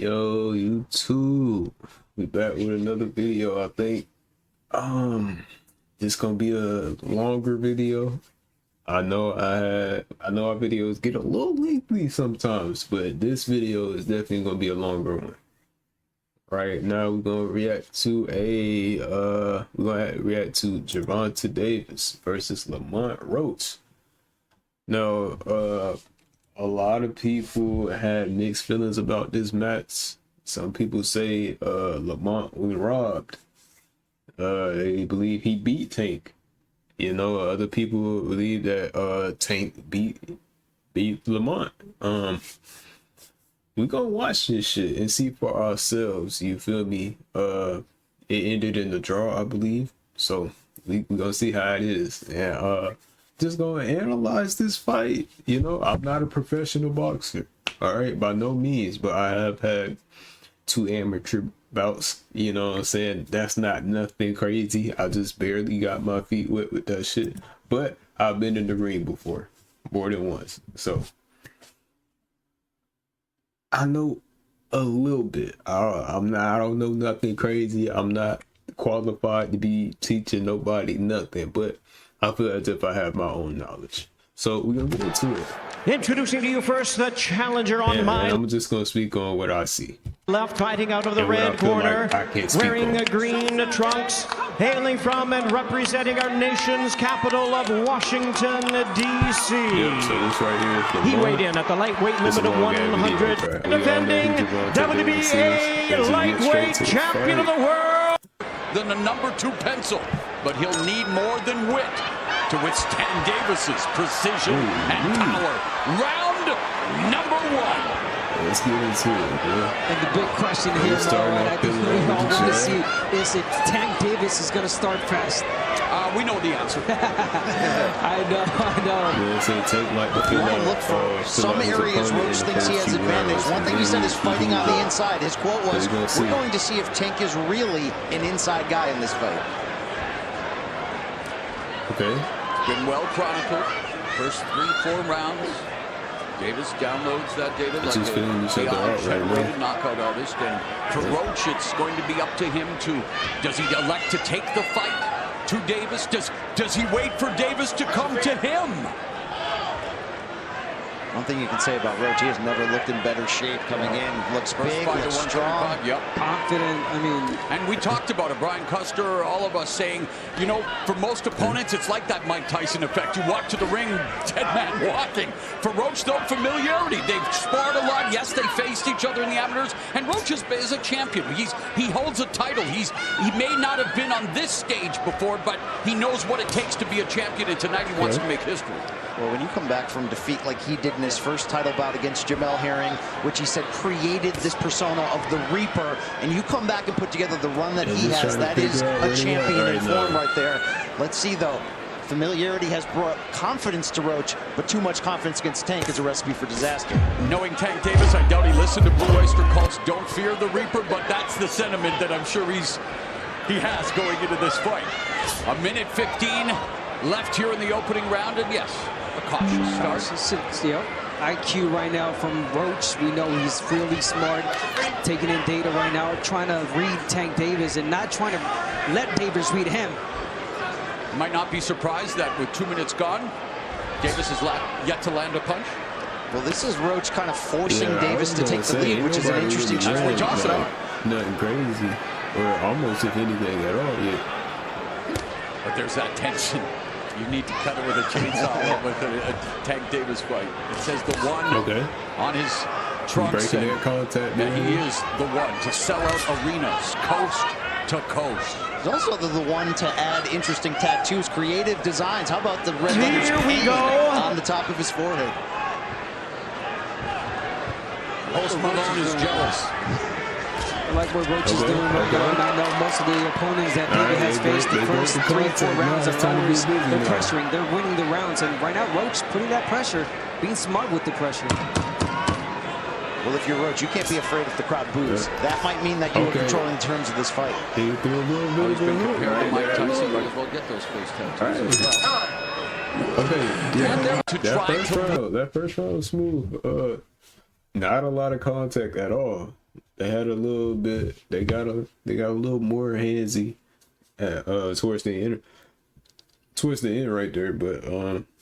Yo, YouTube. We back with another video. I think this gonna be a longer video. I know our videos get a little lengthy sometimes, but this video is definitely gonna be a longer one. Right now we're gonna react to JV-Tou Davis versus Lamont Roach. Now, a lot of people had mixed feelings about this match. Some people say Lamont was robbed. They believe he beat Tank. You know, other people believe that Tank beat Lamont. We're gonna watch this shit and see for ourselves. You feel me? It ended in the draw, I believe. So we're gonna see how it is. And just gonna analyze this fight. You know, I'm not a professional boxer, all right, by no means, but I have had 2 amateur bouts. You know what I'm saying? That's not nothing crazy. I just barely got my feet wet with that shit, but I've been in the ring before, more than once, so I know a little bit. I don't know nothing crazy. I'm not qualified to be teaching nobody nothing, but I feel as if I have my own knowledge. So we're gonna get into it. Introducing to you first the challenger on my I'm just gonna speak on what I see. left, fighting out of the red corner, wearing green trunks, hailing from and representing our nation's capital of Washington, D.C. Yep, so this right here is he weighed in at the lightweight limit of 100, defending WBA lightweight champion of the world. Than a number 2 pencil, but he'll need more than wit to withstand Davis's precision and power. Round number 1. Let's get into it, bro. And the big question here, I think we all want to see is if Tank Davis is going to start fast. We know the answer. I know. Yeah, so Tank like to feel look for some areas Roach thinks he has advantage. One thing he said is fighting on the inside. His quote was, "We're going to see if Tank is really an inside guy in this fight." Okay. Been well chronicled. First 3-4 rounds. Davis downloads that data like a celebrated knockout artist. And for Roach, it's going to be up to him to, does he elect to take the fight to Davis? Does he wait for Davis to come to him? One thing you can say about Roach, he has never looked in better shape coming in. Looks big, looks strong. Yep. Confident, I mean. And we talked about it, Brian Custer, all of us saying, you know, for most opponents, it's like that Mike Tyson effect. You walk to the ring, dead man walking. For Roach, though, familiarity. They've sparred a lot. Yes, they faced each other in the amateurs. And Roach is a champion. He holds a title. He may not have been on this stage before, but he knows what it takes to be a champion. And tonight he wants to make history. Well, when you come back from defeat like he did in his first title bout against Jamel Herring, which he said created this persona of the Reaper, and you come back and put together the run that he has, that is a champion in form right there. Let's see, though. Familiarity has brought confidence to Roach, but too much confidence against Tank is a recipe for disaster. Knowing Tank Davis, I doubt he listened to Blue Oyster Cult's "Don't Fear the Reaper," but that's the sentiment that I'm sure he has going into this fight. 1:15 left here in the opening round, and yes, a cautious start. Yep. IQ right now from Roach. We know he's really smart, taking in data right now, trying to read Tank Davis and not trying to let Davis read him. Might not be surprised that with 2 minutes gone, Davis has yet to land a punch. Well, this is Roach kind of forcing Davis to take the lead, which is an interesting we're talking about. Nothing crazy, or almost if anything at all yet. But there's that tension. You need to cut it with a chainsaw with a Tank Davis fight. It says the one on his trunks. Breaking that contact, and he is the one to sell out arenas, coast to coast. He's also the one to add interesting tattoos, creative designs. How about the red letters painted on the top of his forehead? Post Malone is jealous. I like what Roach is doing right now, and I know most of the opponents that David has faced the first 3-4 rounds of runners, they're pressuring, they're winning the rounds, and right now Roach putting that pressure, being smart with the pressure. Well, if you're Roach, you can't be afraid if the crowd boos. That might mean that you are controlling the terms of this fight. He's been compared to Mike Tyson. Might as well get those face tattoos. That first round was smooth. Not a lot of contact at all. they had a little bit. They got a little more handsy towards the end right there. But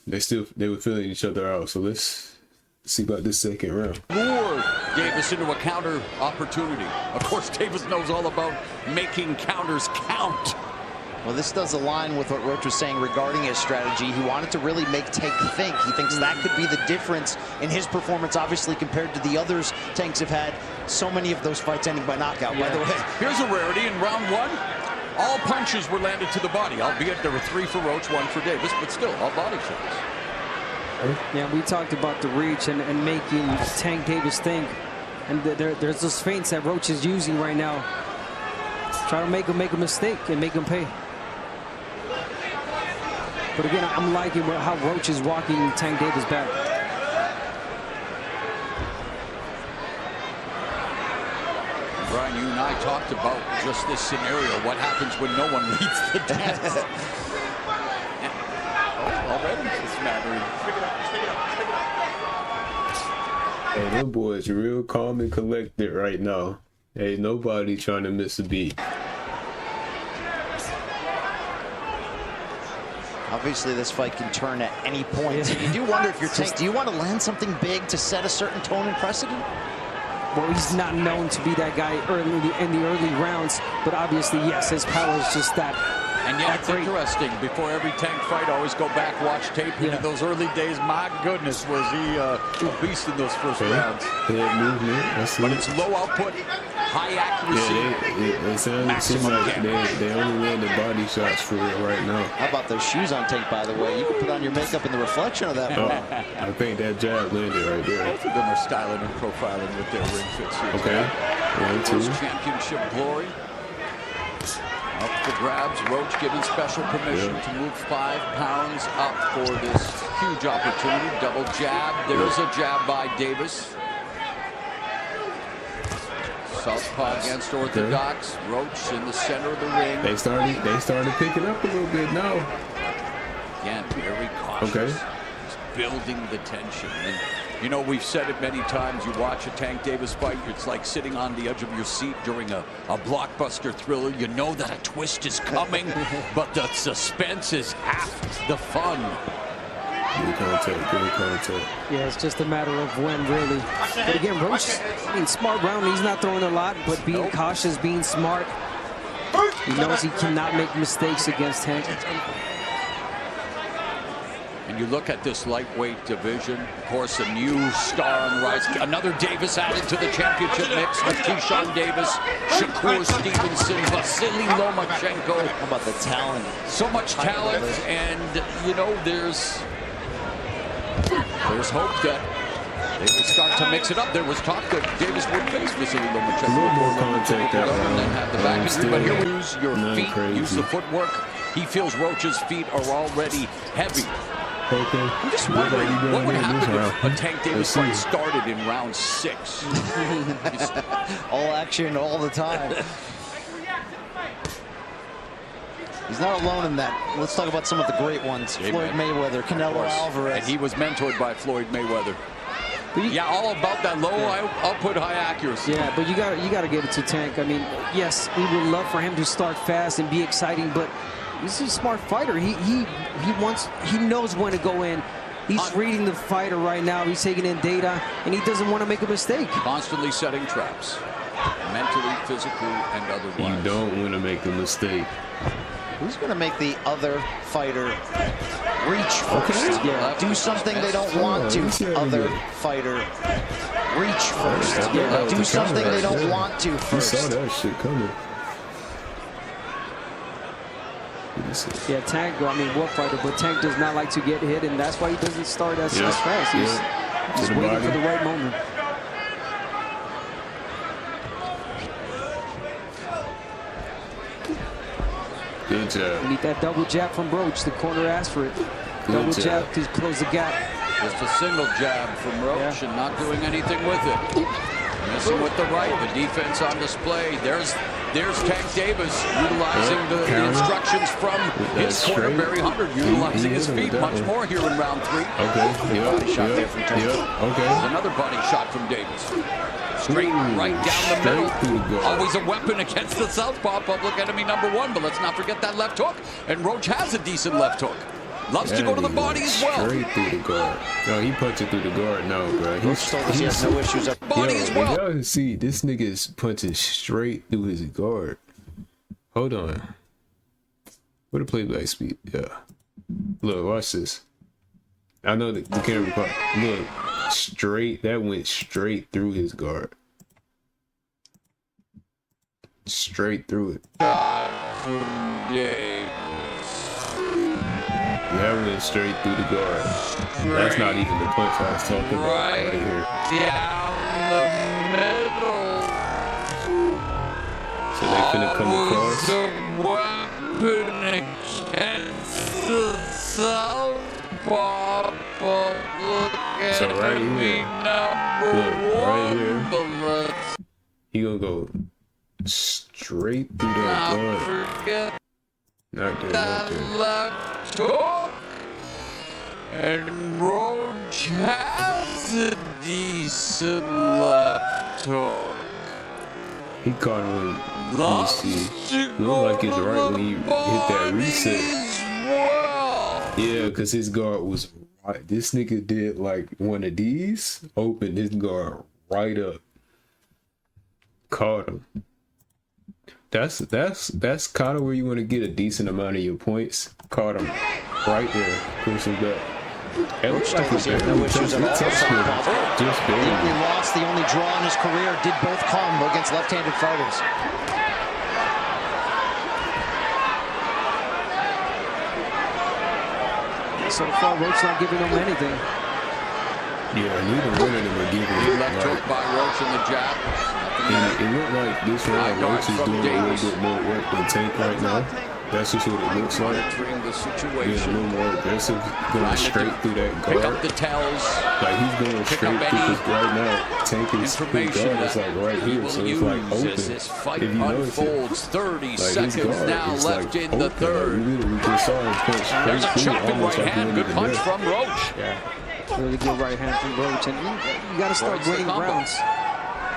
they were filling each other out. So let's see about this second round. Lure Davis into a counter opportunity. Of course, Davis knows all about making counters count. Well, this does align with what Roach was saying regarding his strategy. He wanted to really make Tank think. He thinks that could be the difference in his performance, obviously, compared to the others Tanks have had. So many of those fights ending by knockout, by the way. Here's a rarity in round one. All punches were landed to the body, albeit there were 3 for Roach, 1 for Davis, but still, all body shots. Yeah, we talked about the reach and making Tank Davis think. And there's those feints that Roach is using right now. Try to make a mistake and make him pay. But again, I'm liking how Roach is walking Tank Davis back. Brian, you and I talked about just this scenario. What happens when no one leads the dance? Already it's mattering. Hey, them boys real calm and collected right now. Hey, nobody trying to miss a beat. Obviously, this fight can turn at any point. So you do wonder if you're Tank, do you want to land something big to set a certain tone and precedent? Well, he's not known to be that guy in the early rounds, but obviously, yes, his power is just that. And yeah, it's interesting. Before every Tank fight, I always go back, watch tape. Yeah. In those early days, my goodness, was he a beast in those first rounds. Head movement. But it's low output, high accuracy. Yeah, it seems like they only land the body shots for it right now. How about those shoes on Tank, by the way? You can put on your makeup in the reflection of that. I think that jab landed right there. Both of them are styling and profiling with their ring fits here. Okay. 1, 2. Championship glory. Up for grabs. Roach given special permission to move 5 pounds up for this huge opportunity. Double jab. There's a jab by Davis. Southpaw against orthodox. Roach in the center of the ring. They started picking up a little bit now. Again, very cautious. Okay. He's building the tension. And you know, we've said it many times. You watch a Tank Davis fight, it's like sitting on the edge of your seat during a blockbuster thriller. You know that a twist is coming, but the suspense is half the fun. Good contact. Yeah, it's just a matter of when, really. But again, Roach, I mean, smart round. He's not throwing a lot, but being cautious, being smart. He knows he cannot make mistakes against Tank. And you look at this lightweight division, of course, a new star on the rise. Another Davis added to the championship mix with Keyshawn Davis, Shakur Stevenson, Vasily Lomachenko. How about the talent? So much talent, and you know, there's hope that they will start to mix it up. There was talk that Davis would face Vasily Lomachenko. A little more contact that and then have the back injury. But here, use your feet, crazy. use the footwork. He feels Roach's feet are already heavy. Okay. I'm just wondering what would happen if a Tank Davis fight started in round 6. All action all the time. He's not alone in that. Let's talk about some of the great ones. Floyd Mayweather, Canelo Alvarez. And he was mentored by Floyd Mayweather. Yeah, all about that low output, high accuracy. Yeah, but you got to give it to Tank. I mean, yes, we would love for him to start fast and be exciting, but he's a smart fighter. He knows when to go in. He's reading the fighter right now. He's taking in data, and he doesn't want to make a mistake. Constantly setting traps, mentally, physically, and otherwise. You don't want to make a mistake. Who's going to make the other fighter reach first? Okay. Yeah. Do something they don't want to. Other fighter reach first. Yeah. Do something they don't want to first. You saw that shit coming. Yeah, Tank, I mean, war fighter, but Tank does not like to get hit, and that's why he doesn't start as fast. He's just waiting for the right moment. Good job. We need that double jab from Roach. The corner asked for it. Double jab to close the gap. Just a single jab from Roach and not doing anything with it. Missing with the right. The defense on display. There's Tank Davis utilizing the instructions from his corner, Barry Hunter, utilizing his feet much more here in round 3. Okay. Body shot there from Tank. Okay. There's another body shot from Davis. Straight right down the middle. Through the guard. Always a weapon against the southpaw, public enemy number one. But let's not forget that left hook. And Roach has a decent left hook. Loves to go to the body as well. Straight through the guard. No, he punching through the guard. No, bro. He has no issues up. Body as well. Y'all can see this nigga is punching straight through his guard. Hold on. What a playback speed. Yeah. Look, watch this. I know the camera part. Look, straight. That went straight through his guard. Straight through it. That went straight through the guard. That's not even the punch I was talking about right here. Down the middle. So they finna come across. A weapon against the southpaw. So right here. Look, right here. He gonna go straight through that guard. Not there, not there. Left hook. And Roach has a decent left hook. He caught him when, let me see. Look like it's right when he hit that reset. Yeah, because his guard was right. This nigga did like one of these, opened his guard right up. Caught him. That's kind of where you want to get a decent amount of your points. Caught him right there. Push him back. It looks like he's no issues at all. just The barely. only loss, the only draw in his career did both come against left-handed fighters. So far, Roach not giving him anything. Yeah, neither one of them are giving it. Left hook by Roach in the jab. And it looked like this round Roach is doing a little bit more work than Tank right now. That's just what it looks like. Monitoring the Being a situation. little more aggressive, going straight through that Pick up guard. the tells. Like he's going Pick straight up through any his right now. Tank is his information guard is like right he here, will so it's like use open. as this fight If you notice it, unfolds. 30 like his seconds guard now is left like in the open. third. Like, we literally just saw him punch There's a straight through, chopping almost right like he hand. ended Good the punch net. from Roach. Really good right hand from Roach. And you got to start Roach the winning combo. rounds.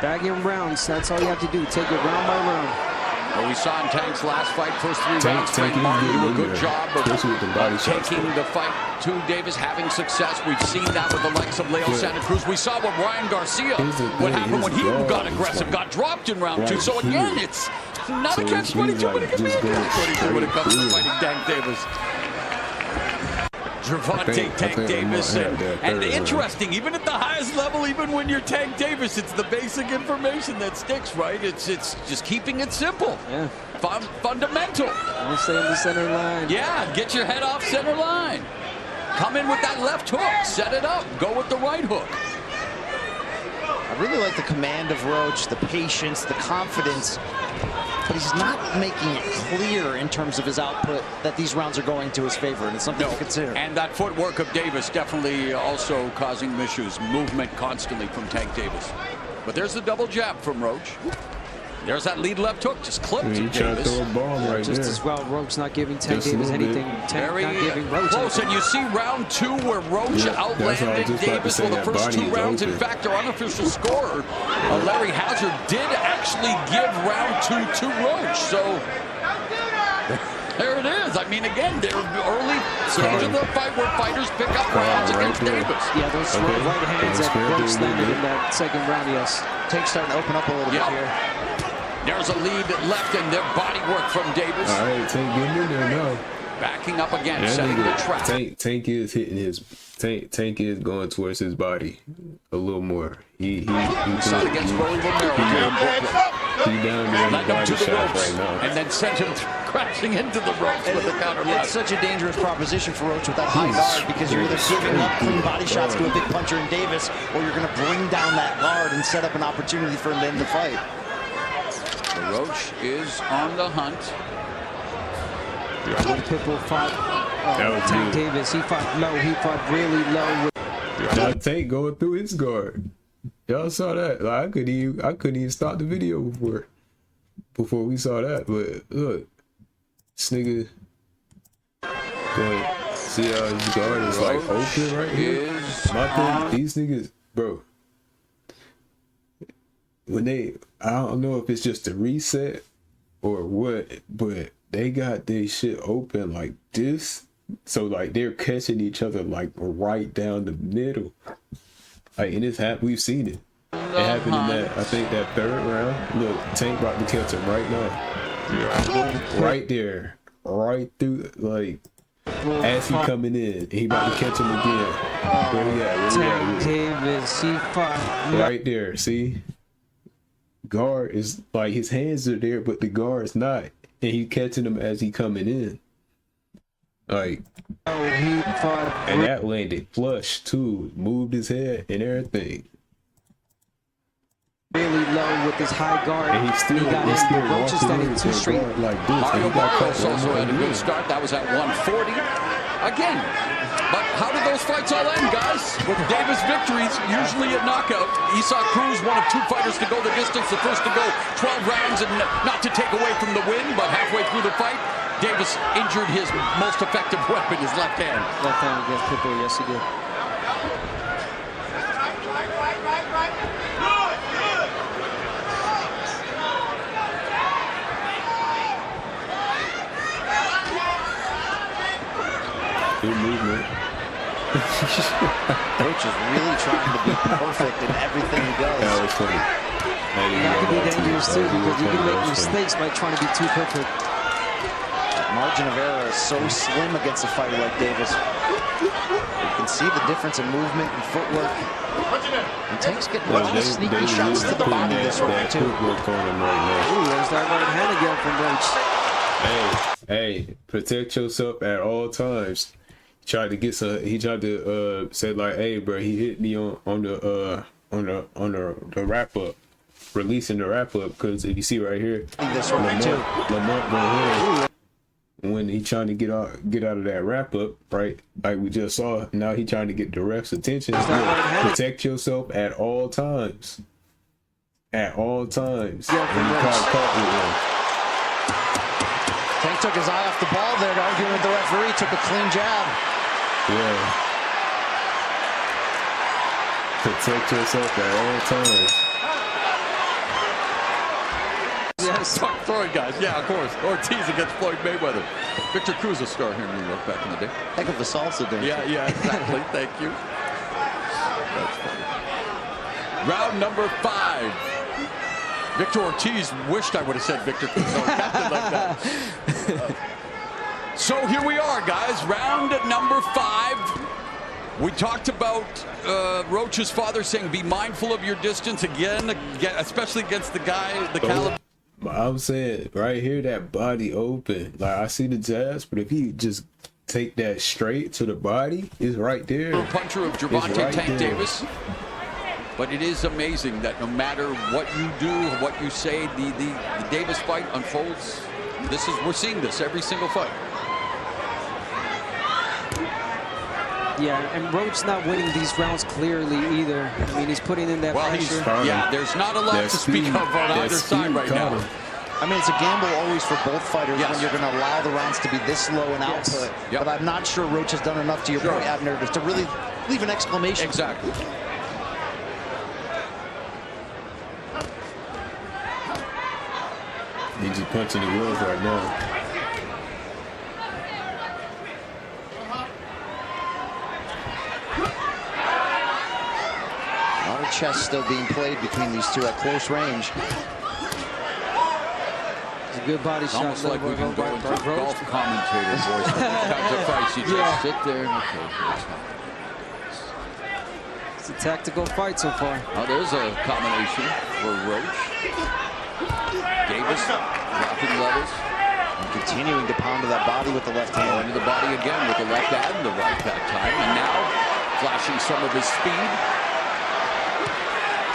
Bagging rounds. That's all you have to do. Take it round by round. Well, we saw in Tank's last fight, first three rounds, Tank Frank Martin do a good job of especially with the body shots. taking the fight to Davis, having success. We've seen that with the likes of Leo Yeah. Santa Cruz. We saw with Ryan Garcia Here's the what thing, happened when his he guard got is aggressive, like got dropped in round two. right So again, here. it's not So a catch he's 22, like but it can be a just going catch 22 when it comes to straight fighting Tank Davis. Gervonta I Tank think Davis, I might have that and third interesting, even at the highest level, even when you're Tank Davis, it's the basic information that sticks, right? It's just keeping it simple, Yeah. fundamental. You stay in the center line. Yeah, get your head off center line. Come in with that left hook, set it up, go with the right hook. I really like the command of Roach, the patience, the confidence, but he's not making it clear in terms of his output that these rounds are going to his favor, and it's something to consider. And that footwork of Davis definitely also causing issues. Movement constantly from Tank Davis. But there's the double jab from Roach. There's that lead left hook, just clipped He trying to Davis. throw a bomb right Just there. as well, Roach not giving Tank Just a Davis little bit. anything. Tank Very not giving Roach close, anything. and you see round two where Roach Yeah, that's what I was outlanded just about to Davis say, for the that first body two is rounds. In open. fact, our unofficial scorer, Larry Hauser, did actually give round two to Roach. So there it is. I mean, again, they're early stage of the fight where fighters pick up rounds right against there. Davis. Yeah, those right hands that Roach landed in that second round, yes. Tank's starting to open up a little Yeah. bit here. There's a lead left in their body work from Davis. All right, Tank getting in there now. Backing up again, That setting the nigga, trap. Tank is hitting his Tank is going towards his body a little more. He Saw it against Rolly Romero here in Brooklyn. down there in the Led him body to the shots ropes right now. and then sent him crashing into the ropes with the counter It's left. such a dangerous proposition for Roach with that high He's guard, because you're either giving up clean body shots to a guard. big puncher in Davis, or you're going to bring down that guard and set up an opportunity for him to end the fight. Roach is on the hunt. When Pitbull fought That was Tank good. Davis, he fought low. He fought really low. Now Tank going through his guard. Y'all saw that? Like, I couldn't even stop the video before we saw that. But look, this nigga going, see how his guard is like open right here. Is My thing, these niggas, bro. when I don't know if it's just a reset or what, but they got their shit open like this. So like they're catching each other like right down the middle. Like, and it's we've seen it. It happened in that, I think that third round. Look, Tank about to catch him right now. Right there. Right through, like, as he coming in. He about to catch him again. Where he at? Davis, he fought. Right there, see? Guard is, like, his hands are there, but the guard's not. And he catching him as he coming in. Like, and that landed flush, too. Moved his head and everything. Really low with his high guard. And he's still Roach is standing too straight. Like this. Mario Barros also had a good start. That was at 140. Again, but how did those fights all end, guys? With Davis victories, usually a knockout. Isak Cruz, one of 2 fighters to go the distance, the first to go 12 rounds, and not to take away from the win, but halfway through the fight, Davis injured his most effective weapon, his left hand. Left hand against Pitbull, yes he did. Good movement. Roach is really trying to be perfect in everything he does. That was funny. That could be dangerous too, because you can make mistakes by trying to be too perfect. Margin of error is so slim against a fighter like Davis. You can see the difference in movement and footwork. And Tank's getting a lot of sneaky shots to the body this round too. Ooh, there's that right hand again from Roach. Hey, protect yourself at all times. He tried to say like, hey bro, he hit me on the wrap up, releasing the wrap up, because if you see right here, This round too. Lamont going ahead when he trying to get out of that wrap up, right? Like we just saw. Now he trying to get the ref's attention. Protect yourself at all times. At all times. Yeah, when you caught with him. Tank took his eye off the ball there, arguing with the referee, took a clean jab. Yeah. Protect yourself at all times. Yes, Floyd guys, yeah, of course. Ortiz against Floyd Mayweather. Victor Cruz, a star here in New York back in the day. Heck of a salsa dancer. Yeah, exactly. Thank you. That's funny. Round number 5. Victor Ortiz wished I would have said Victor Cruz. No, nothing like that. So here we are, guys. Round number 5. We talked about Roach's father saying, be mindful of your distance again, especially against the guy, the caliber. I'm saying right here, that body open. Like I see the jabs, but if he just take that straight to the body, it's right there. Puncher of Gervonta Tank Davis. But it is amazing that no matter what you do, what you say, the Davis fight unfolds. We're seeing this every single fight. Yeah, and Roach not winning these rounds clearly either. I mean, he's putting in that pressure. There's not a lot to speak of on either side right now. I mean, it's a gamble always for both fighters when you're going to allow the rounds to be this low in output. But I'm not sure Roach has done enough, to your point, Abner, to really leave an exclamation. Exactly. He's just punching the gloves right now. A lot of chess still being played between these two at close range. It's a good body shot. Almost like we can go into golf commentator voice. When it comes to fights, you just sit there and it's a tactical fight so far. Now there's a combination for Roach. Davis dropping levels. And continuing to pound to that body with the left hand. Into the body again with the left and the right that time. And now flashing some of his speed.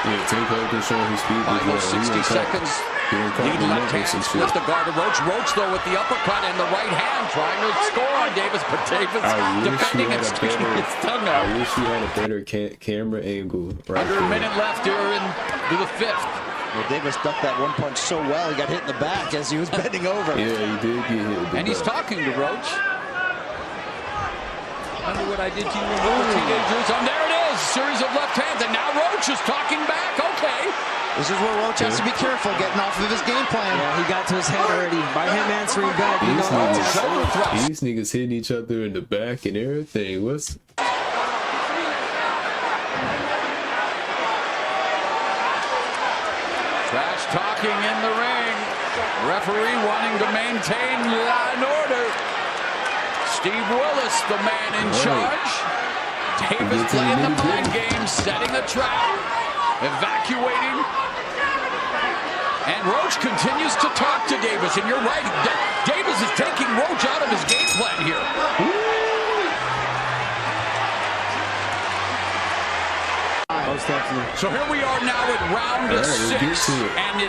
Yeah, Tank open, showing his speed. Final 60 seconds. Lead left hand, split the guard of Roach. Roach, though, with the uppercut and the right hand, trying to score on Davis, but Davis defending and sticking his tongue out. I wish we had a better camera angle. Right Under a minute left here into the 5th. Well, Davis ducked that one punch so well, he got hit in the back as he was bending over. Yeah, he did get hit. And he's talking to Roach. Wonder what I did to you when we were teenagers. And there it is. a series of left hands, and now Roach is talking back. Okay. This is where Roach has to be careful, getting off of his game plan. Yeah, he got to his head already. By him answering back, you know, these niggas hitting each other in the back and everything. What's trash talking in the ring. Referee wanting to maintain law and order. Steve Willis, the man in charge. Davis playing the mind game, setting a trap, evacuating. And Roach continues to talk to Davis, and you're right. Davis is taking Roach out of his game plan here. most definitely. So here we are now at round 6, and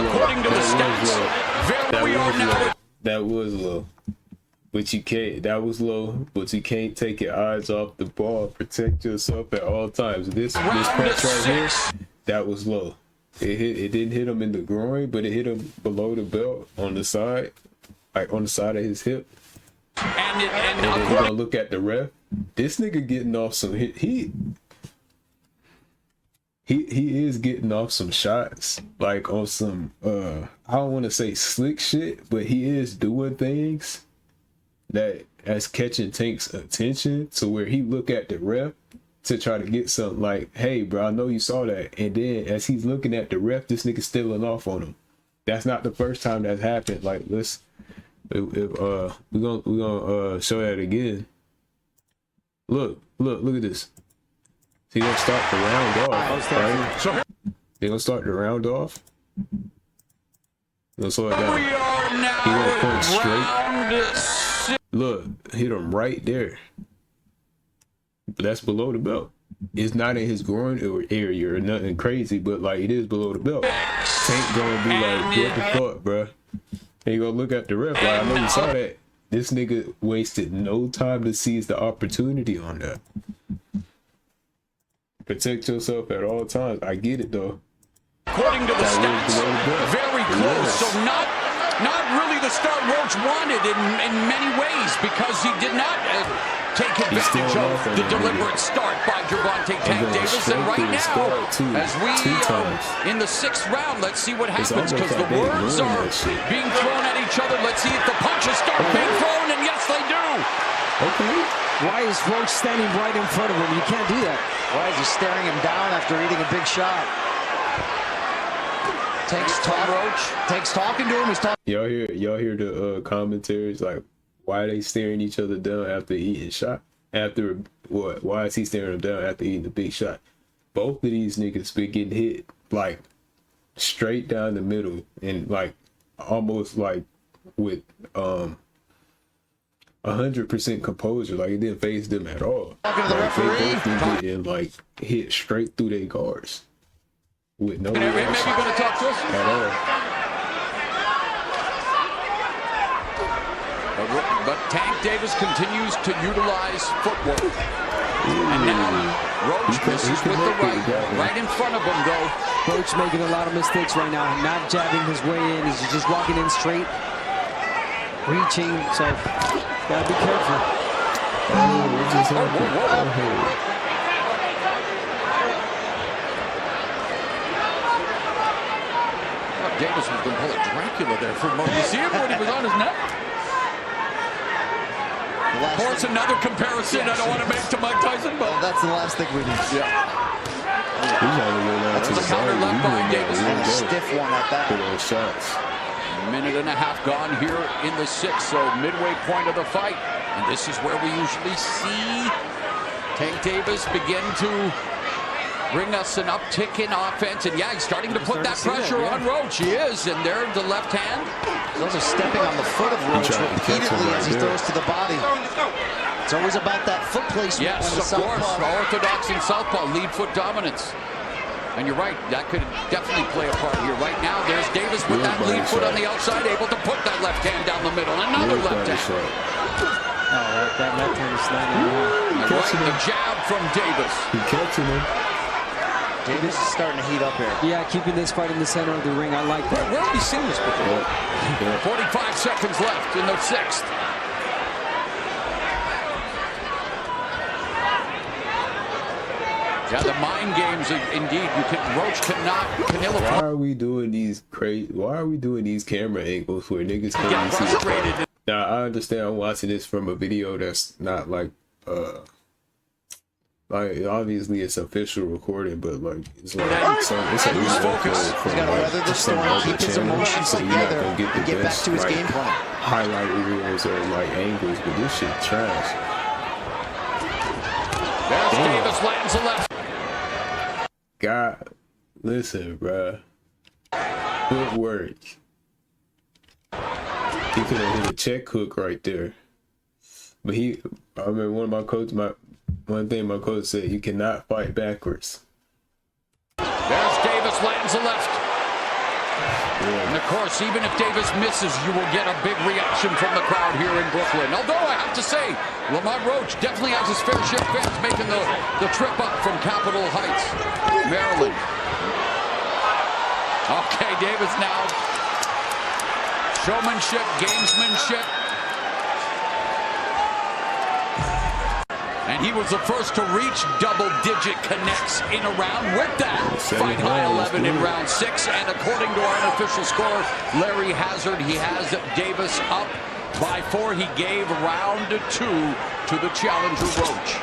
according to the stats, there we are now. That was low. But you can't, that was low, but you can't take your eyes off the ball. Protect yourself at all times. This punch right here, that was low. It didn't hit him in the groin, but it hit him below the belt on the side, like on the side of his hip. And then we're gonna look at the ref. This nigga getting off some he is getting off some shots, like on some I don't want to say slick shit, but he is doing things that's catching Tank's attention to where he look at the ref to try to get something like, hey bro, I know you saw that. And then as he's looking at the ref, this nigga stealing off on him. That's not the first time that's happened. Like we're gonna show that again. Look at this. He gonna start the round off, right? They gonna start the round off. Gonna slow it down. He gonna point straight. Look, hit him right there. But that's below the belt. It's not in his groin area or nothing crazy, but like it is below the belt. Tank gonna be like, what the fuck, bro? And you gonna look at the ref. Like, I know you saw that. This nigga wasted no time to seize the opportunity on that. Protect yourself at all times. I get it though. According to the stats, very close. So not really the start Roach wanted in many ways, because he did not take advantage of the deliberate start by Gervonta Tank Davis. And right now, as we are in the 6th round, let's see what happens, because the words are being thrown at each other. Let's see if the punches start being thrown, and yes, they do. Okay. Why is Roach standing right in front of him? You can't do that. Why is he staring him down after eating a big shot? Tank's talking to him. He's talking. Y'all hear the commentaries, like, why are they staring each other down after eating shot? After what? Why is he staring him down after eating the big shot? Both of these niggas been getting hit like straight down the middle, and like almost like with 100% composure. Like it didn't phase them at all. Talking to the referee. They both been getting like hit straight through their guards with no reaction Maybe you're gonna talk to us at all. But Tank Davis continues to utilize footwork. And now Roach misses with the right in front of him, though. Roach making a lot of mistakes right now, not jabbing his way in. He's just walking in straight, reaching. So gotta be careful. Davis was going to pull a Dracula there for a moment. You see him when he was on his neck? Of course, another comparison I don't want to make to Mike Tyson, but that's the last thing we need. Yeah. That's a counter left by Davis. And a stiff one at that. A minute and a half gone here in the 6th, so midway point of the fight. And this is where we usually see Tank Davis begin to bring us an uptick in offense. And yeah, he's starting to put that pressure on Roach. He is, and there the left hand. Those are stepping on the foot of Roach repeatedly as he throws to the body. It's always about that foot placement. Yes, of course. Orthodox and southpaw, lead foot dominance. And you're right, that could definitely play a part here. Right now, there's Davis with that lead foot on the outside, able to put that left hand down the middle. Another left hand. Oh, that left hand is sliding. Right, the jab from Davis. He's catching him. Davis is starting to heat up here. Yeah, keeping this fight in the center of the ring. I like that. Where have we seen this before? 45 seconds left in the 6th. Yeah, the mind games, indeed. Roach cannot. Why are we doing these Why are we doing these camera angles where niggas can't Get see? frustrated. Now I understand I'm watching this from a video that's not like obviously it's official recording, but like it's like it's a focus. He's got to weather the storm, keep his emotions together, and get back to his game plan. Highlight reels or like angles, but this shit trash. There's Davis, lands the left. God, listen, bruh. Footwork. He could have hit a check hook right there. But I remember one thing my coach said, you cannot fight backwards. There's Davis, lands the left. Yeah. And of course, even if Davis misses, you will get a big reaction from the crowd here in Brooklyn. Although I have to say, Lamont Roach definitely has his fair share of fans making the trip up from Capitol Heights, Maryland. Okay, Davis now. Showmanship, gamesmanship. And he was the first to reach double-digit connects in a round with that. Fight high 11 in round 6. And according to our unofficial score, Larry Hazard, he has Davis up by 4. He gave round 2 to the challenger, Roach.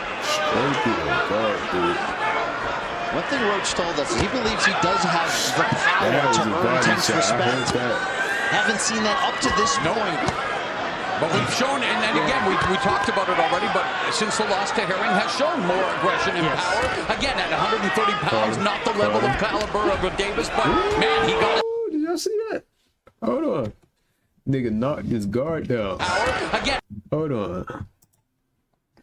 One thing Roach told us, he believes he does have the power to earn intense respect. Haven't seen that up to this point. But we've shown, and again, we talked about it already, but since the loss to Herring has shown more aggression and power. Again, at 130 pounds, not the level of caliber of a Davis, but man, he got it. Did y'all see that? Hold on. Nigga knocked his guard down. Power, again. Hold on.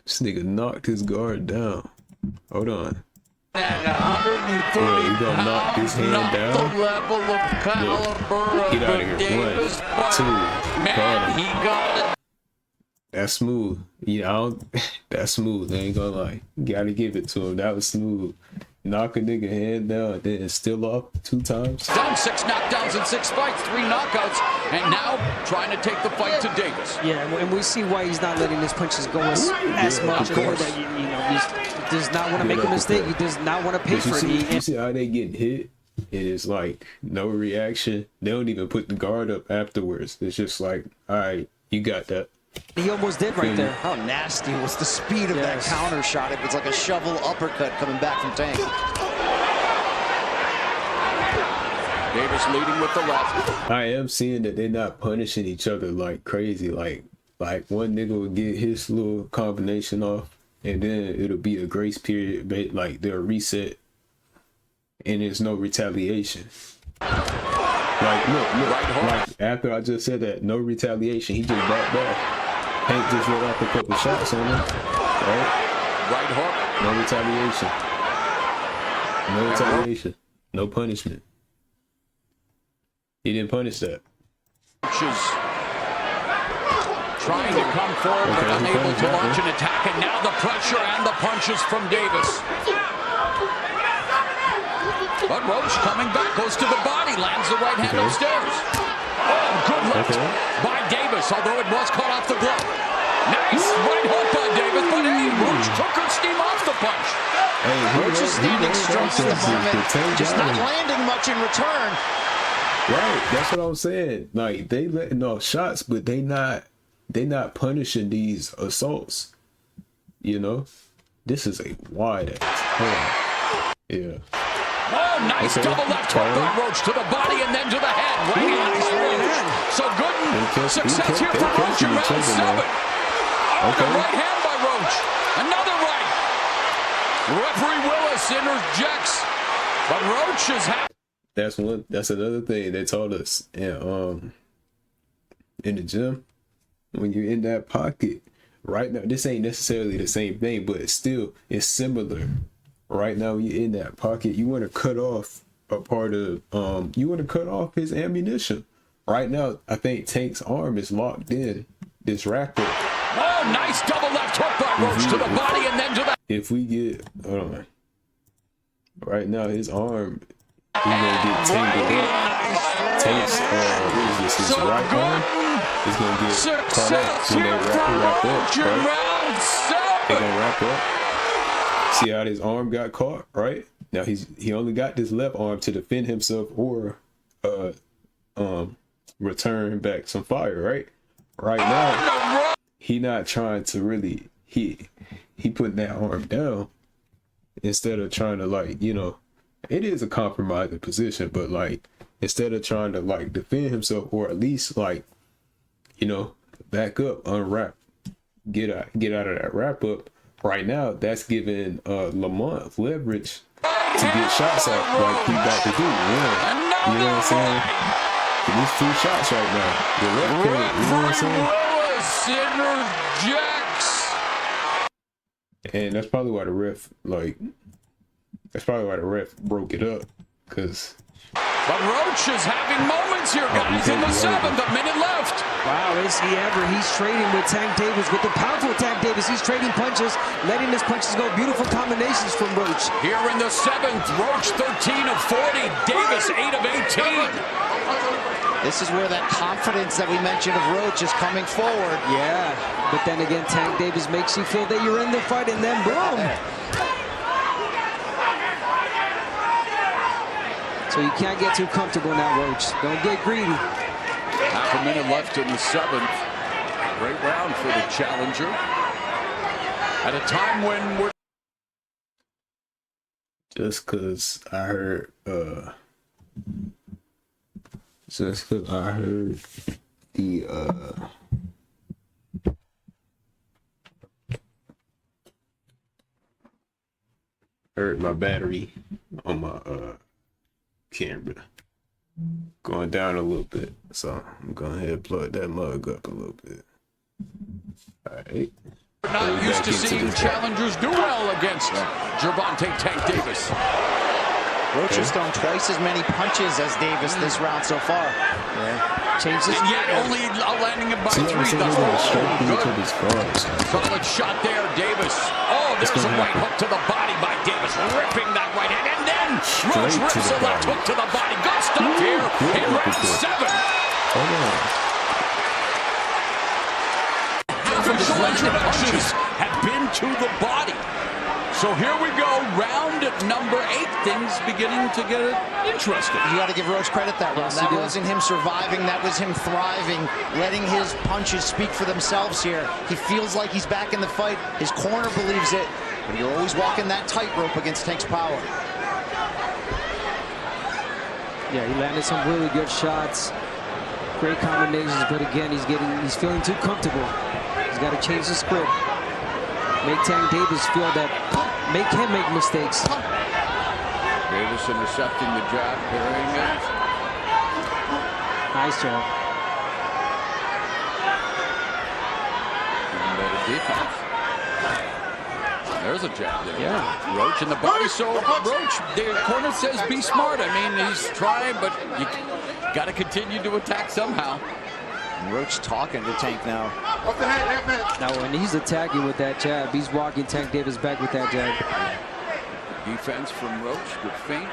This nigga knocked his guard down. Hold on. At 130 he gonna knock his hand not down? the level of caliber Get out of a of here. Davis, 1, but 2. man, he got it. That's smooth. Yeah, that's smooth. I ain't gonna lie. Gotta give it to him. That was smooth. Knock a nigga hand down, then still up 2 times. Done 6 knockdowns in 6 fights, 3 knockouts, and now trying to take the fight to Davis. Yeah, and we see why he's not letting his punches go as much. Or that he does not want to make a mistake. He does not want to pay for it. You see how they get hit? It is like no reaction. They don't even put the guard up afterwards. It's just like, all right, you got that. He almost did right there. How nasty was the speed of that counter shot? It was like a shovel uppercut coming back from Tank. Davis leading with the left. I am seeing that they're not punishing each other like crazy. Like one nigga will get his little combination off, and then it'll be a grace period, but like they'll reset, and there's no retaliation. Like look, like after I just said that, no retaliation. He just backed off. Hank just let off a couple shots on him, right? Right hook. No retaliation. No retaliation. No punishment. He didn't punish that. Trying to come forward, but unable to launch an attack, and now the pressure and the punches from Davis. But Roach coming back, goes to the body, lands the right hand upstairs. Oh, good left by Davis, although it was caught off the glove. Nice right hook by Davis, but hey, Roach took her steam off the punch. Roach is standing strong at the moment, just not landing much in return. Right, that's what I'm saying. Like they letting off shots, but they not punishing these assaults. You know, this is a wide ass. Hold on. Yeah. Oh, nice double left hook by Roach to the body and then to the head. Right hand by Roach. So good success here for Roach in round 7. Oh, the right hand by Roach. Another right. Referee Willis interjects, but Roach is happy. That's another thing they taught us in the gym. When you're in that pocket, right now, this ain't necessarily the same thing, but it's similar. Right now, when you're in that pocket, you want to cut off a part of you want to cut off his ammunition. Right now, I think Tank's arm is locked in this racket. Oh, nice double left hook by Roach to the body and then to the. If we get, hold on. Right now, his arm. He's gonna get tangled up. Tank's, what is this? His right arm is gonna get caught up when they wrap up, right? They're gonna wrap up. See how his arm got caught, right? Now he only got this left arm to defend himself or return back some fire, right? Right now, he not trying to really he putting that arm down instead of trying to, like, you know, it is a compromising position, but like instead of trying to like defend himself or at least like, you know, back up, unwrap, get out of that wrap up. Right now, that's giving Lamont leverage to get shots off like he about to do. Yeah, you know what I'm saying? These 2 shots right now. The ref can't, you know what I'm saying? Interjects. And that's probably why the ref broke it up, because. But Roach is having moments here, guys, in the 7th, a minute left. Wow, is he ever? He's trading with Tank Davis, with the powerful Tank Davis. He's trading punches, letting his punches go. Beautiful combinations from Roach. Here in the 7th, Roach 13 of 40, Davis 8 of 18. This is where that confidence that we mentioned of Roach is coming forward. Yeah, but then again, Tank Davis makes you feel that you're in the fight, and then boom. So you can't get too comfortable now, Roach. Don't get greedy. Half a minute left in the 7th. Great round for the challenger. At a time when we're... Just because I heard the heard my battery on my camera going down a little bit, so I'm going ahead and plug that mug up a little bit. All right. We're not used to seeing challengers do well against Gervonta Tank Davis. Roach has thrown twice as many punches as Davis this round so far. Yeah. Changes. And yet only landing him by 3. That's good. Solid shot there, Davis. Oh, there's a right hook to the body by Davis, ripping that right hand. And then Roach rips a left hook to the body. Good stuff here in round 7. Half of his introductions have been to the body. So here we go, round number 8. Things beginning to get interesting. You got to give Roach credit that round. That wasn't him surviving. That was him thriving, letting his punches speak for themselves here. He feels like he's back in the fight. His corner believes it. But you're always walking that tightrope against Tank's power. Yeah, he landed some really good shots. Great combinations, but again, he's feeling too comfortable. He's got to change the script. Make Tank Davis feel that, make him make mistakes. Davis intercepting the jab, parrying it. Nice job. Even better defense. There's a jab there. Yeah. Roach in the body. So Roach, the corner says be smart. I mean, he's trying, but you got to continue to attack somehow. Roach talking to Tank now. Now, when he's attacking with that jab, he's walking Tank Davis back with that jab. Defense from Roach, good feint.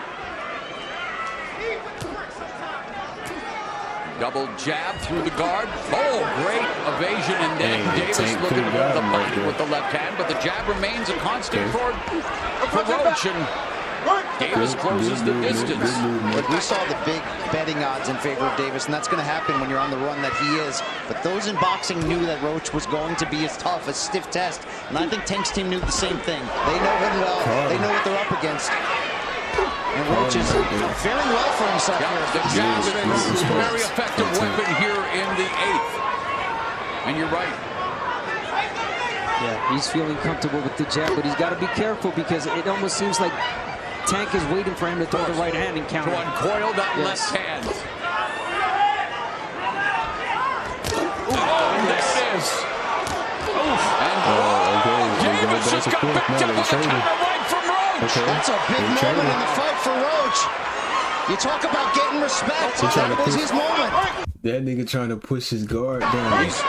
Double jab through the guard. Oh, great evasion, and then Davis looking to go to the body with the left hand, but the jab remains a constant for Roach, and Davis closes the distance. But we saw the big betting odds in favor of Davis, and that's going to happen when you're on the run that he is. But those in boxing knew that Roach was going to be as tough, a stiff test, and I think Tank's team knew the same thing. They know him well. They know what they're up against. And Roach is faring well for himself here. The jab is a very effective weapon here in the 8th. And you're right. Yeah, he's feeling comfortable with the jab, but he's got to be careful because it almost seems like Tank is waiting for him to throw the right hand and counter. To uncoil that left hand. And there it is. And Davis just got picked up with a counter right from Roach. That's a big moment in the fight for Roach. You talk about getting respect. That was his moment. That nigga trying to push his guard down. He's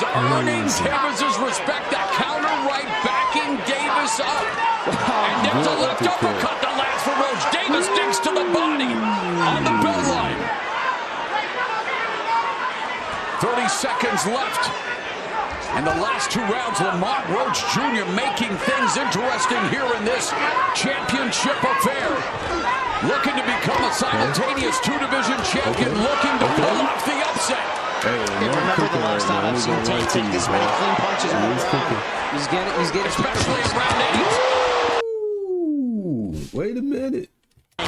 earning Davis's respect. That counter right, backing Davis up. And there's a left uppercut that lands for Roach. Davis digs to the body on the bell line. 30 seconds left. And the last 2 rounds, Lamont Roach Jr. making things interesting here in this championship affair. Looking to become a simultaneous 2-division champion, looking to pull off the upset. Hey, remember the last time I've seen Tank take this many clean punches. He's getting Especially in round 8. Ooh, wait a minute.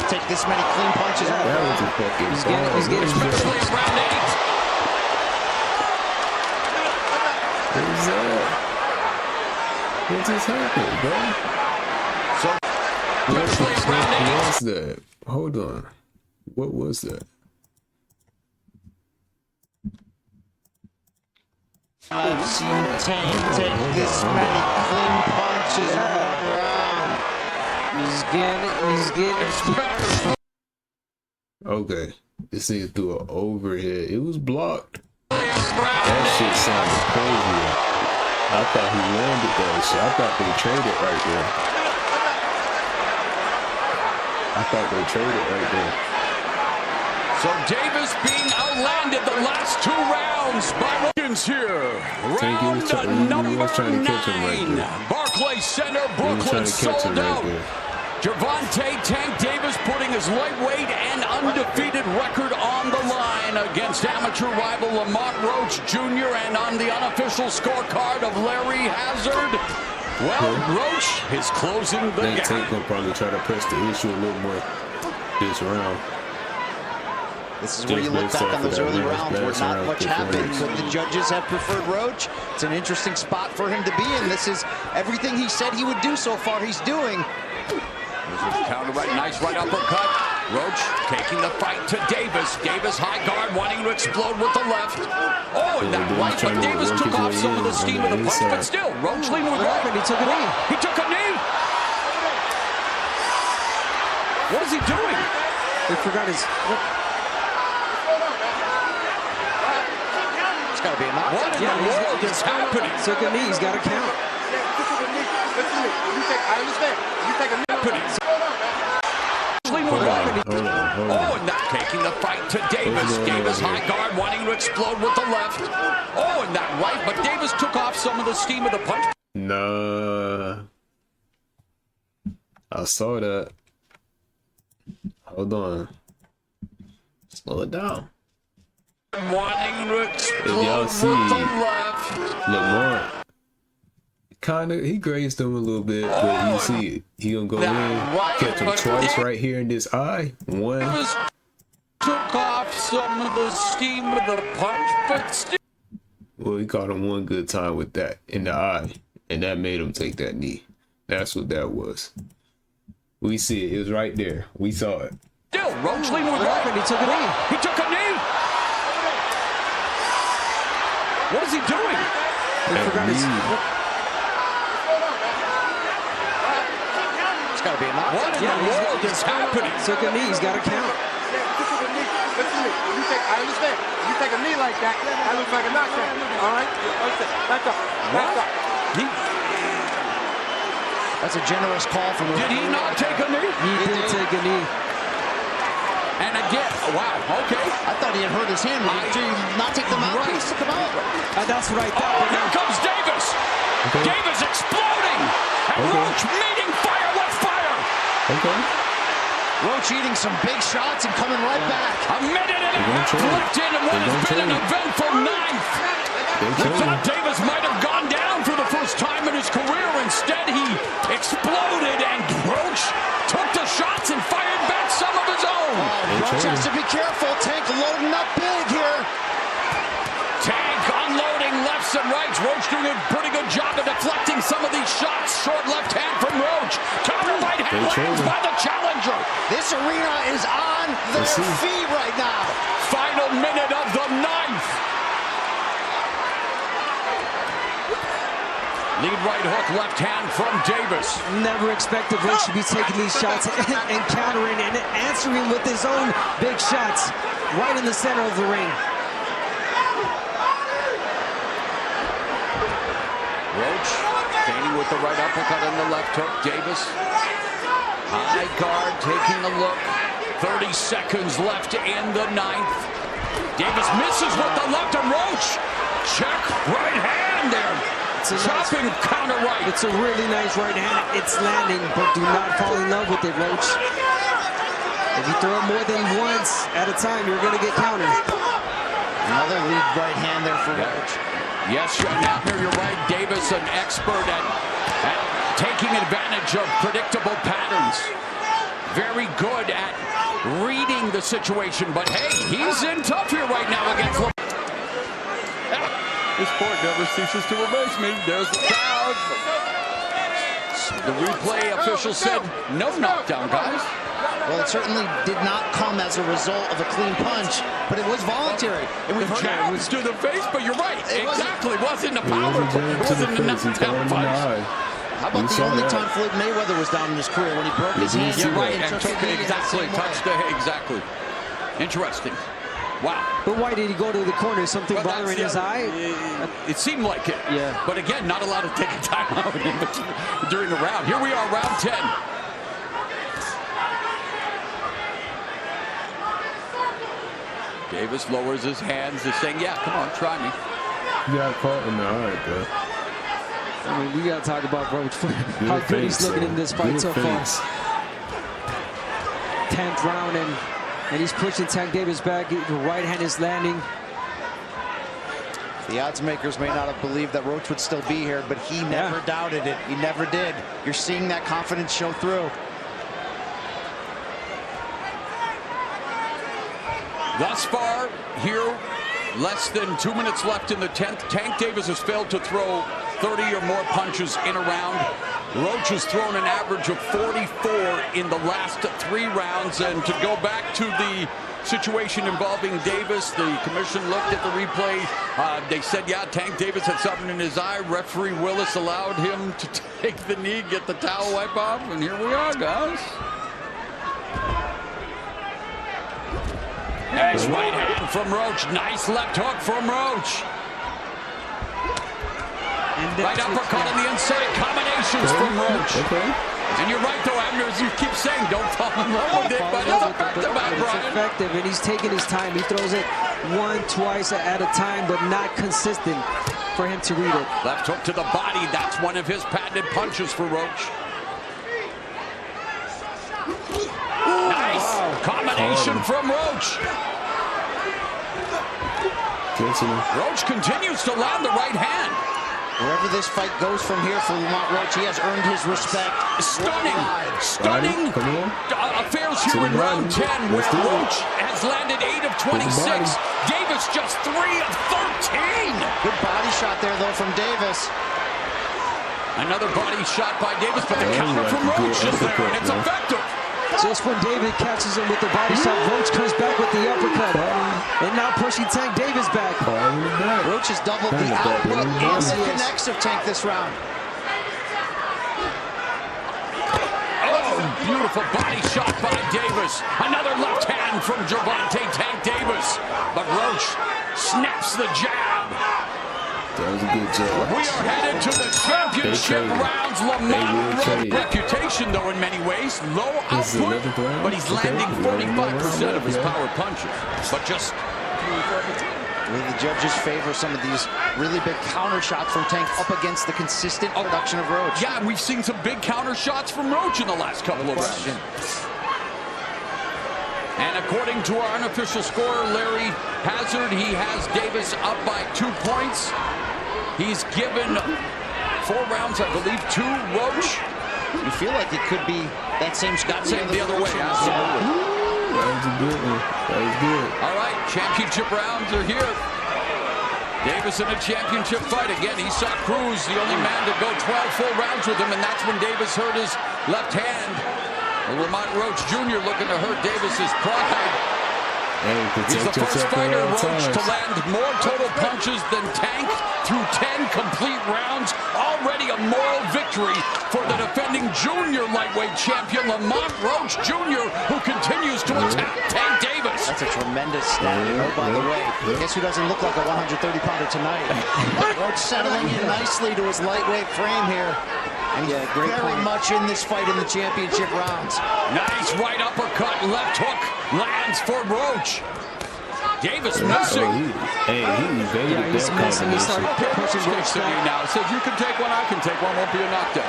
Take this many clean punches. That was a fucking He's getting Especially in round 8. What was that? What just happened, bro? What was that? Hold on. What was that? I've seen Tank take this many clean punches in one round. He's getting. Okay. This nigga threw an overhead. It was blocked. That shit sounded crazy. I thought he landed that shit. I thought they traded right there. I thought they traded right there. So Davis being outlanded the last 2 rounds by Wilkins here. Round number 9. Barclays Center, Brooklyn sold out. Gervonta Tank Davis putting his lightweight and undefeated record on the line against amateur rival Lamont Roach Jr. and on the unofficial scorecard of Larry Hazard. Well, Roach is closing the gap. Tank will probably try to press the issue a little more this round. This is where you look back on those early rounds where not much happened, but the judges have preferred Roach. It's an interesting spot for him to be in. This is everything he said he would do so far he's doing. Counter right, nice right uppercut. Roach taking the fight to Davis. Davis high guard, wanting to explode with the left. Oh, and that right, but Davis took off some of the steam of the punch, but still, Roach leaning with right. He took a knee. He took a knee. What is he doing? He forgot his. It's got to be a knockdown. What in the world is happening? Took a knee. He's got to count. I understand. You take a knee. Oh, and that taking the fight to Davis. Davis high guard, wanting to explode with the left. Oh, and that right, but Davis took off some of the steam of the punch. Nah. I saw that. Hold on. Slow it down. Wanting to explode If y'all with see, the left. Lamont he grazed him a little bit, but you see he gonna go in, catch him twice right here in this eye. One. Took off some of the steam of the punch, but still. Well, he caught him one good time with that in the eye, and that made him take that knee. That's what that was. We see it. It was right there. We saw it. Still, Roach leaning with right. He took a knee. He took a knee. What is he doing? He forgot his. Gotta be a knockdown. What in the world is happening? Took a knee. He's got to count. I understand. You take a knee like that, that looks like a knockdown. All right? Back up. Back up. That's a generous call from him. Did he not take a knee? He did take a knee. And again, wow, okay. I thought he had hurt his hand. Did he not take the mouthpiece to come out? That's what I thought. Oh, here comes Davis. Okay. Davis exploding. And Roach meeting fire with fire. Okay. Roach eating some big shots and coming right back. A minute and a half left in what has been an eventful ninth. We thought Davis might have gone down for the first time in his career. Instead, he exploded and Roach took the shots and fired back some of his own. Roach has to be careful. Tank loading up big here. Tank unloading lefts and rights. Roach doing a pretty good job of deflecting some of these shots. Short left hand from Roach. Counter right hand lands by the challenger. This arena is on their feet right now. Final minute of the ninth. Lead right hook, left hand from Davis. Never expected Roach to be taking these shots and countering and answering with his own big shots right in the center of the ring. Roach feigning with the right uppercut and the left hook. Davis, high guard, taking a look. 30 seconds left in the ninth. Davis misses with the left, and Roach check right hand. hand there. Chopping counter right. It's a really nice right hand. It's landing, but do not fall in love with it, Roach. If you throw it more than once at a time, you're going to get countered. Another lead right hand there for Roach. Yes, Abner, you're right. Davis, an expert at taking advantage of predictable patterns. Very good at reading the situation, but hey, he's in tough here right now against Lamont. This sport never ceases to amaze me. There's the crowd. The replay official said no knockdown, guys. Well, it certainly did not come as a result of a clean punch, but it was voluntary. And we've heard Jab to the face, but you're right. Exactly. It wasn't a power. It wasn't a knockdown punch. How about the only time Floyd Mayweather was down in his career when he broke his hand? Yeah, right. And took it exactly. Touched the exactly. Interesting. Wow. But why did he go to the corner? Something bothering his eye? It seemed like it. Yeah. But again, not allowed to take a timeout during the round. Here we are, round 10. Davis lowers his hands, is saying, yeah, come on, try me. You got caught in the eye, bro. I mean, we got to talk about Roach, how good he's looking in this fight so far. 10th round, and he's pushing Tank Davis back. The right hand is landing. The odds makers may not have believed that Roach would still be here, but he never doubted it. He never did. You're seeing that confidence show through. Thus far, here, less than 2 minutes left in the 10th. Tank Davis has failed to throw 30 or more punches in a round. Roach has thrown an average of 44 in the last 3 rounds. And to go back to the situation involving Davis, the commission looked at the replay. They said, yeah, Tank Davis had something in his eye. Referee Willis allowed him to take the knee, get the towel wipe off, and here we are, guys. Nice right hand from Roach. Nice left hook from Roach. Right uppercut on the inside. Combinations from Roach. And you're right, though, Abner, as you keep saying, don't fall in love with it, but it's effective, Brian. It's effective, and he's taking his time. He throws it 1, 2 at a time, but not consistent for him to read it. Left hook to the body. That's one of his patented punches for Roach. Nice combination from Roach. Roach continues to land the right hand. Wherever this fight goes from here for Lamont Roach, he has earned his respect. Stunning affairs here in round 10, where Roach has landed 8 of 26. Davis just 3 of 13. Good body shot there, though, from Davis. Another body shot by Davis, but the counter from Roach is there, and it's effective. Just when David catches him with the body shot, Roach comes back with the uppercut. And now pushing Tank Davis back. Roach has doubled the output and the connects of Tank this round. Oh, beautiful body shot by Davis. Another left hand from Gervonta Tank Davis. But Roach snaps the jab. That was a good job. We are headed to the championship rounds. Lamont Roach reputation, though, in many ways. Low output, but he's landing 45% of his power punches. But just... Really, the judges favor some of these really big counter shots from Tank up against the consistent production of Roach. Yeah, we've seen some big counter shots from Roach in the last couple of rounds. And according to our unofficial scorer, Larry Hazard, he has Davis up by 2 points. He's given 4 rounds, I believe, to Roach. You feel like it could be that same Scott the other way. Absolutely. That was a good one. That was good. All right, championship rounds are here. Davis in a championship fight. Again, he saw Cruz, the only man to go 12 full rounds with him, and that's when Davis hurt his left hand. Lamont Roach Jr. looking to hurt Davis's pride. He's the first fighter, Roach, to land more total punches than Tank through 10 complete rounds. Already a moral victory for the defending junior lightweight champion, Lamont Roach Jr., who continues to attack Tank Davis. That's a tremendous stat. Oh, by the way, guess who doesn't look like a 130-pounder tonight? Roach settling in nicely to his lightweight frame here. And very much in this fight in the championship rounds. Nice right uppercut, left hook lands for Roach. Davis missing. He evaded Yeah, he's that missing. He started pushing Roach Kicks to me back. now. Says you can take one, I can take one. Won't be a knockdown.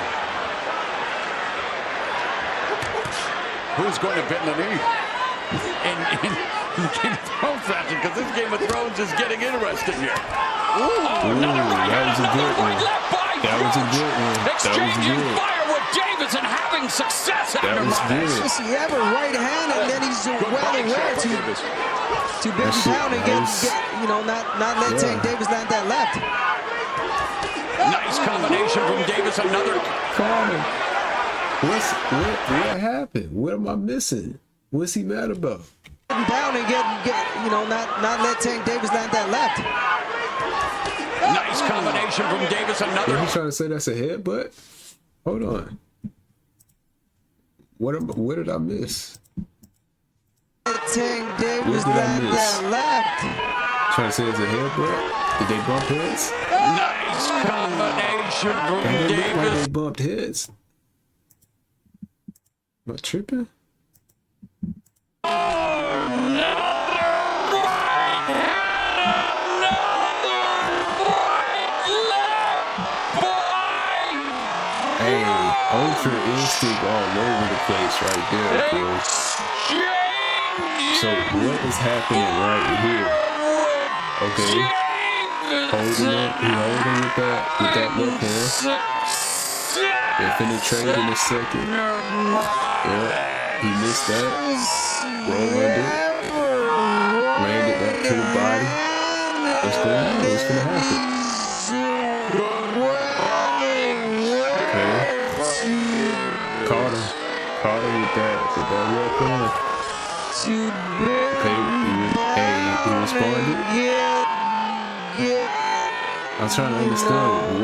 Who's going to bend the knee? In Game of Thrones fashion, because this Game of Thrones is getting interesting here. Another right that was a good one. left by That was a good one. That was exchanging good. fire with Davis and having success That after was Monday. good. Just, you have a right hand, and then he's well body aware shot by Davis. to bend That him shit down and was- get, you know, not let Tank Davis land that left. Nice combination from Davis. Another. Carter, what happened? What am I missing? What's he mad about? Get him down and get you know, not let Tank Davis land that left. Nice combination from Davis. Are Another. you trying to say that's a headbutt? Hold on. What did I miss? Tank Davis What did I land miss? that left. Trying to say it's a headbutt? Did they bump heads? Nice combination from That didn't look like Davis. they bumped heads. Am I tripping? Hey, Ultra Instinct all over the place right there, bro. So what is happening right here? Okay. Holding it. He holding with that left hand. They're finna trade in a second. Yeah. He missed that. Roll under. Landed that to the body. What's going on? What's gonna happen? Okay. Caught him with that left hand. Okay, he responded. I'm trying to understand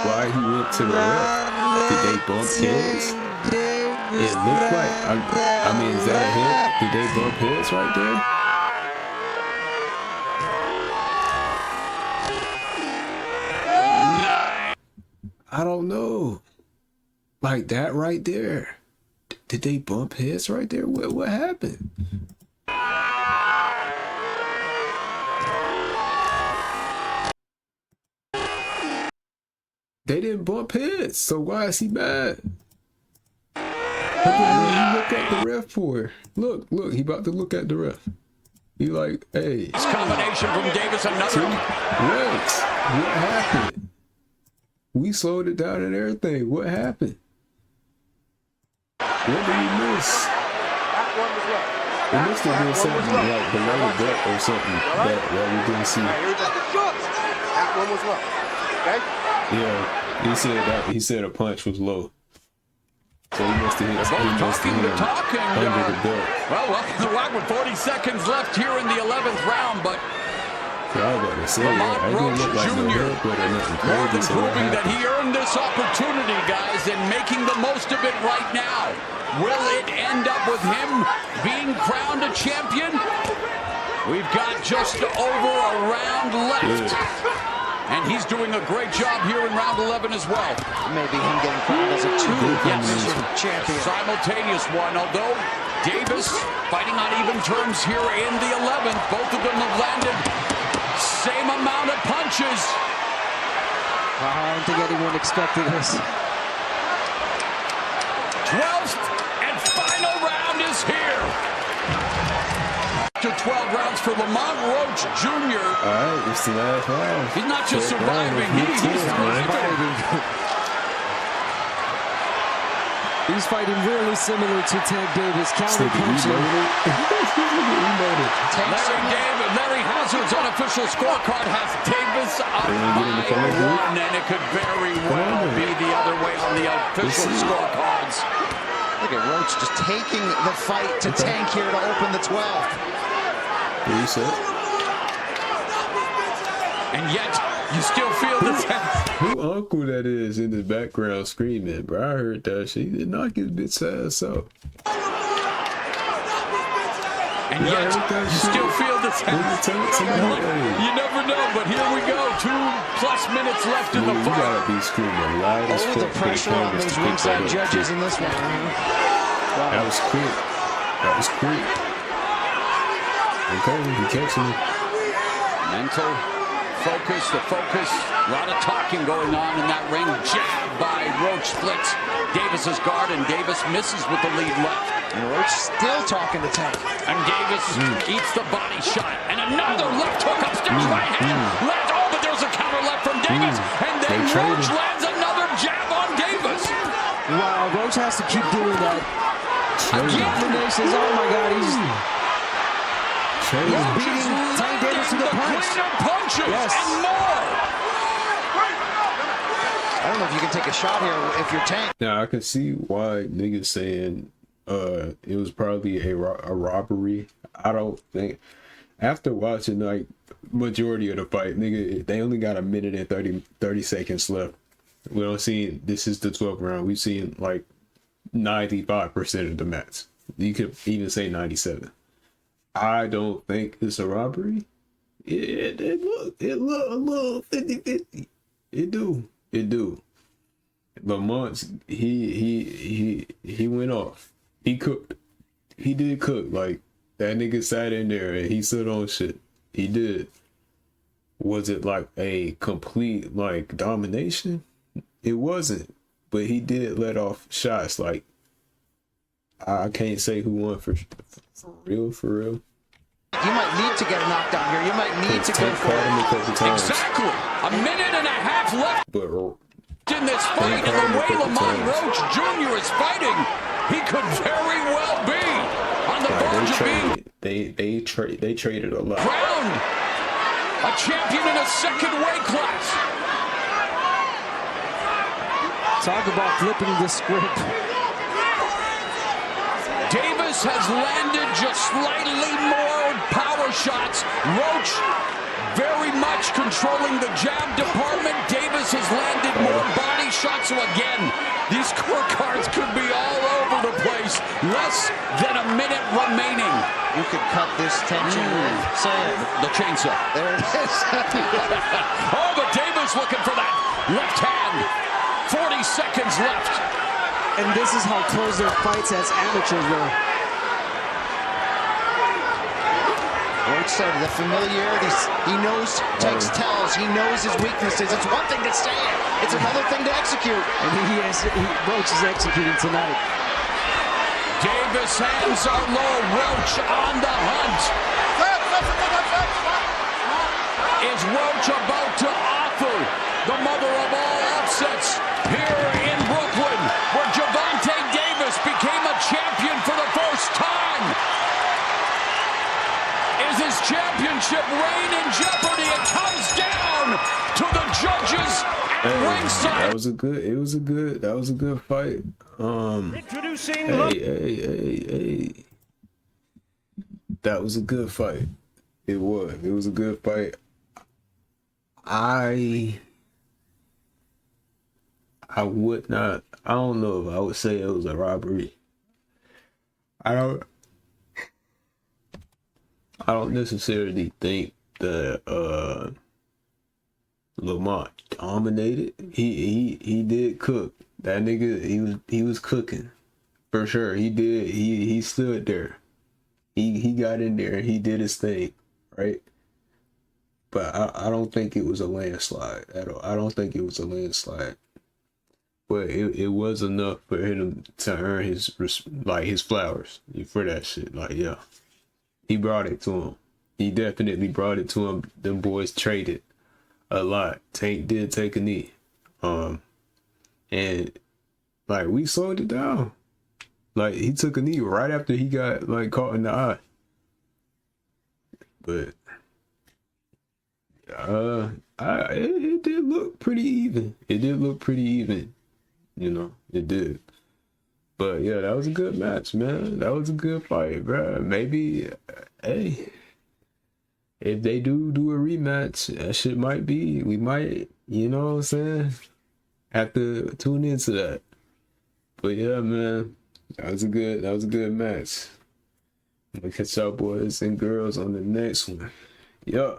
why he went to the left. Did they bump heads? It looked like, I mean, is that a hit? Did they bump heads right there? I don't know. Like that right there. Did they bump heads right there? What happened? They didn't bump heads, so why is he mad? What the hell he look at the ref for? Look, he about to look at the ref. He like, hey. Nice combination from Davis. Another. What happened? We slowed it down and everything. What happened? What did we miss? It must have been something like below the belt or something that we didn't see. That one was low. Okay? Yeah, he said a punch was low. So he must have hit Talking. under the belt. Well, welcome to Rock with 40 seconds left here in the 11th round, but Yeah, I was about to say, Lamont I didn't Roach look like no Jr. headbutt or nothing more than crazy. So what proving that happened? he earned this opportunity, guys, and making the most of it right now. Will it end up with him being crowned a champion? We've got just over a round left. And he's doing a great job here in round 11 as well. Maybe him getting crowned as a two-division champion. Simultaneous one, although Davis fighting on even terms here in the 11th. Both of them have landed same amount of punches. I don't think anyone expected this. 12th and final round is here. After 12 rounds for Lamont Roach Jr. All right, it's the last round. He's not just Third surviving, round, he's man. thriving. He's fighting really similar to Tank Davis, counter Nigga punching. Larry Hazard's unofficial scorecard has Davis up They gonna get in the by fight, dude? 1, and it could very well on. be the other way on the official see. scorecards. Look at Roach just taking the fight to Tank here to open the 12th. What you said? And yet, you still feel the tense. Who uncle that is in the background screaming, bro? I heard that shit. He did knock his bitch ass out. And Yeah, yet, everything you shit. still feel the tense. You never know, but here we go. 2+ minutes left in the You fight. gotta be screaming loud as Oh, fuck the for the pressure on cameras those to pick that ringside up, judges too. in this one. That was quick. That was quick. Okay, he catching it. Mental focus, the focus. A lot of talking going on in that ring. Jab by Roach splits Davis's guard, and Davis misses with the lead left. And Roach still talking to Tank. And Davis eats the body shot. And another left hook upstairs, right hand. Left, oh, but there's a counter left from Davis. And then Roach lands another jab on Davis. Wow, Roach has to keep doing that. Combinations, oh my God, he's beating Tank Davis to the punch. Cleaner punches and more. I don't know if you can take a shot here if you're Tank. Now I can see why niggas saying it was probably a robbery. I don't think, after watching like majority of the fight, nigga, they only got a minute and 30 seconds left. We don't see, this is the 12th round. We've seen like 95% of the match. You could even say 97. I don't think it's a robbery. It look a little 50-50. It do. Lamont, he went off. He cooked. He did cook. Like, that nigga sat in there and he stood on shit. He did. Was it like a complete like domination? It wasn't. But he did let off shots. Like, I can't say who won for real. You might need to get a knockdown here. You might need to go for it. Exactly. A minute and a half left But in this fight, and the way Lamont Roach Jr. is fighting, he could very well be on the verge of being they traded a lot. crowned a champion in a second weight class. Talk about flipping the script. Davis has landed just slightly more power shots. Roach very much controlling the jab department. Davis has landed more body shots. So again, these scorecards could be all over the place. Less than a minute remaining. You could cut this tension with, say it, the chainsaw. There it is. Oh, but Davis looking for that left hand. 40 seconds left. And this is how close their fights as amateurs were. Roach said the familiarity, he knows Tank's tells, he knows his weaknesses. It's one thing to say it, it's another thing to execute. And Roach is executing tonight. Davis' hands are low. Roach on the hunt. Is Roach about to author the mother of all upsets here in Brooklyn, where Gervonta Davis became a champion for the first time? Is his championship reign in jeopardy? It comes down to the judges at ringside. That was a good fight. Introducing Hey. That was a good fight. It was a good fight. I would not, I don't know if I would say it was a robbery. I don't necessarily think that Lamont dominated. He did cook. That nigga, he was cooking for sure. He did. He stood there. He got in there and he did his thing, right? But I don't think it was a landslide at all. I don't think it was a landslide. But it was enough for him to earn his flowers for that shit. Like, yeah, he brought it to him. He definitely brought it to him. Them boys traded a lot. Tank did take a knee, and like we slowed it down. Like, he took a knee right after he got like caught in the eye. But it did look pretty even. You know, it did. But yeah, that was a good match, man. That was a good fight, bro. Maybe, hey, if they do a rematch, that shit might be, we might, you know what I'm saying, have to tune into that. But yeah, man, that was a good match. I'm gonna catch y'all boys and girls on the next one. Yeah.